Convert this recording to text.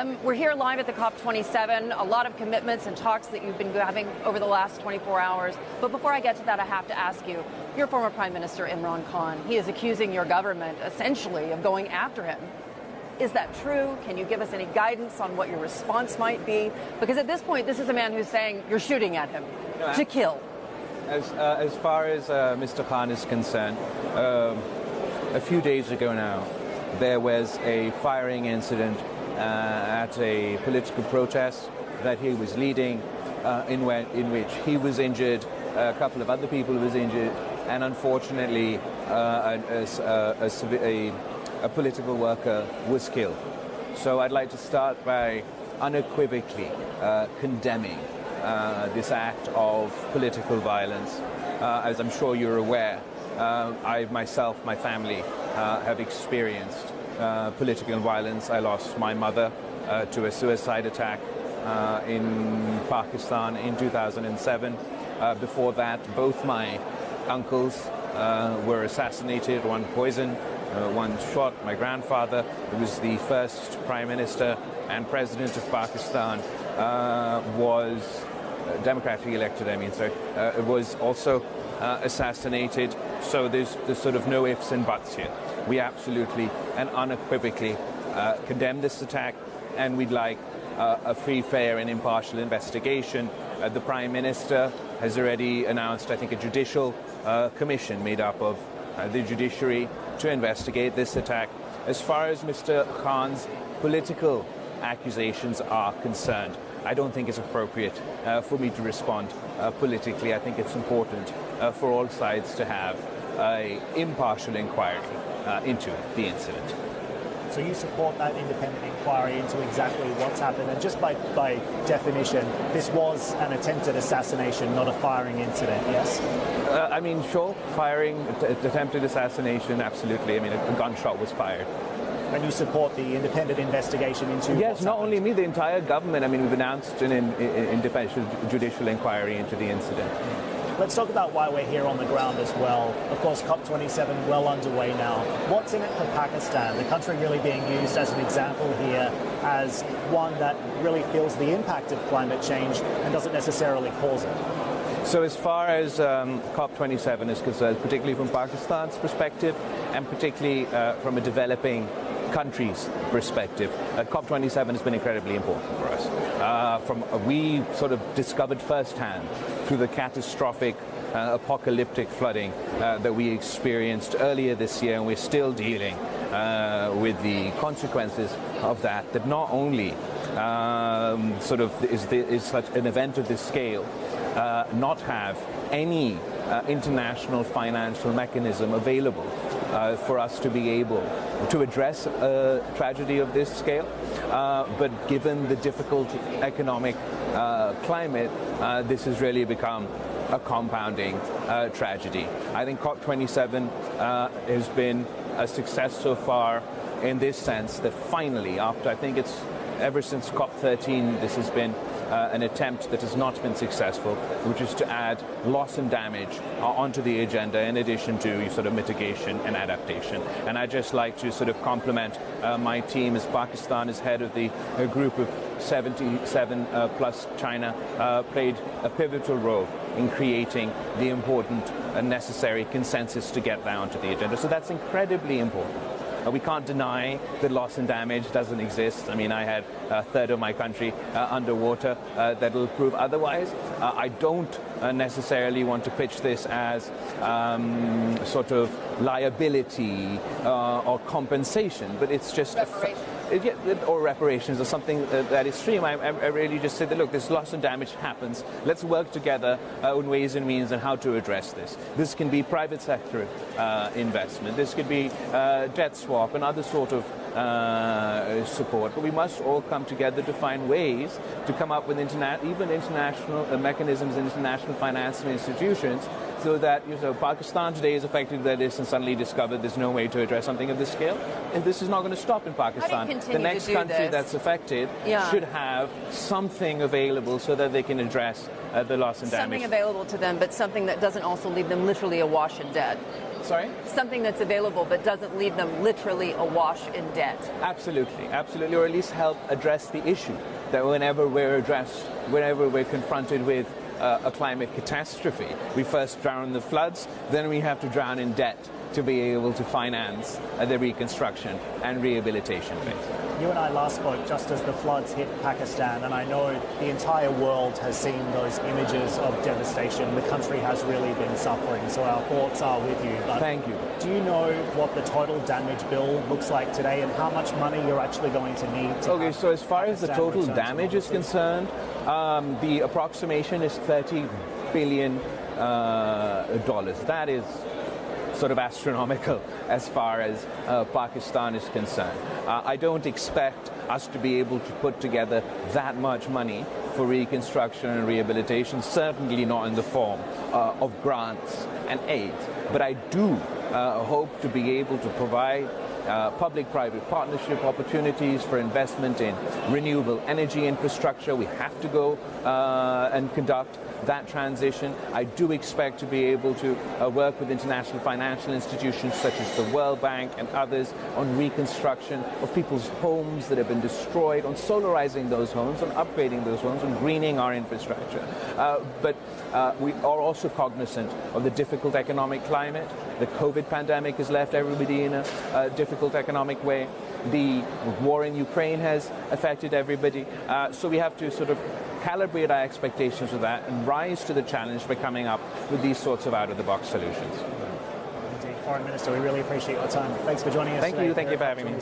We're here live at the COP27, a lot of commitments and talks that you've been having over the last 24 hours. But before I get to that, I have to ask you, your former Prime Minister Imran Khan, he is accusing your government essentially of going after him. Is that true? Can you give us any guidance on what your response might be? Because at this point, this is a man who's saying you're shooting at him to kill. As far as Mr. Khan is concerned, a few days ago now, there was a firing incident at a political protest that he was leading, in which he was injured, a couple of other people was injured, and unfortunately a political worker was killed. So I'd like to start by unequivocally condemning this act of political violence. As I'm sure you're aware, I myself, my family, have experienced political violence. I lost my mother to a suicide attack in Pakistan in 2007. Before that, both my uncles were assassinated, one poisoned, one shot. My grandfather, who was the first Prime Minister and President of Pakistan, was democratically elected, was also assassinated. So there's sort of no ifs and buts here. We absolutely and unequivocally condemn this attack, and we'd like a free, fair and impartial investigation. The Prime Minister has already announced, I think, a judicial commission made up of the judiciary to investigate this attack. As far as Mr. Khan's political accusations are concerned, I don't think it's appropriate for me to respond politically. I think it's important for all sides to have an impartial inquiry into the incident. So you support that independent inquiry into exactly what's happened, and just by definition, this was an attempted assassination, not a firing incident, yes? Sure, firing, attempted assassination, absolutely. A gunshot was fired. And you support the independent investigation into Yes, not only me, the entire government. We've announced an independent judicial inquiry into the incident. Let's talk about why we're here on the ground as well. Of course, COP27 well underway now. What's in it for Pakistan? The country really being used as an example here, as one that really feels the impact of climate change and doesn't necessarily cause it. So as far as COP27 is concerned, particularly from Pakistan's perspective, and particularly from a developing country's perspective, COP27 has been incredibly important for us. We sort of discovered firsthand through the catastrophic apocalyptic flooding that we experienced earlier this year, and we're still dealing with the consequences of that, that not only is such an event of this scale not have any international financial mechanism available for us to be able to address a tragedy of this scale, but given the difficult economic climate, this has really become a compounding tragedy. I think COP27 has been a success so far in this sense that finally, after I think it's ever since COP13, this has been an attempt that has not been successful, which is to add loss and damage onto the agenda in addition to sort of mitigation and adaptation. And I'd just like to sort of compliment my team, as Pakistan is head of the group of 77 plus China played a pivotal role in creating the important and necessary consensus to get that onto the agenda. So that's incredibly important. We can't deny that loss and damage doesn't exist. I had a third of my country underwater. That'll prove otherwise. I don't necessarily want to pitch this as sort of liability or compensation, but it's just or reparations or something that is extreme. I really just said that, look, this loss and damage happens. Let's work together in ways and means on how to address this. This can be private sector investment. This could be debt swap and other sort of support. But we must all come together to find ways to come up with even international mechanisms, international financial institutions, so that Pakistan today is affected by this and suddenly discovered there's no way to address something of this scale. And this is not going to stop in Pakistan. The next country that's affected should have something available so that they can address the loss and damage. Something available to them, but something that doesn't also leave them literally awash in debt. Sorry? Something that's available but doesn't leave them literally awash in debt. Absolutely, absolutely, or at least help address the issue that whenever we're confronted with a climate catastrophe, we first drown in the floods, then we have to drown in debt to be able to finance the reconstruction and rehabilitation phase. You and I last spoke just as the floods hit Pakistan, and I know the entire world has seen those images of devastation. The country has really been suffering, so our thoughts are with you. But thank you. Do you know what the total damage bill looks like today and how much money you're actually going to need to Okay, so as far as the total damage is concerned, the approximation is $30 billion. That is sort of astronomical as far as Pakistan is concerned. I don't expect us to be able to put together that much money for reconstruction and rehabilitation, certainly not in the form of grants and aid. But I do hope to be able to provide public-private partnership opportunities for investment in renewable energy infrastructure. We have to go and conduct that transition. I do expect to be able to work with international financial institutions such as the World Bank and others on reconstruction of people's homes that have been destroyed, on solarizing those homes, on upgrading those homes, on greening our infrastructure. But we are also cognizant of the difficult economic climate. The COVID pandemic has left everybody in a difficult economic way. The war in Ukraine has affected everybody. So we have to sort of calibrate our expectations with that and rise to the challenge by coming up with these sorts of out-of-the-box solutions. Indeed. Foreign Minister, we really appreciate your time. Thanks for joining us today. Thank you for having me.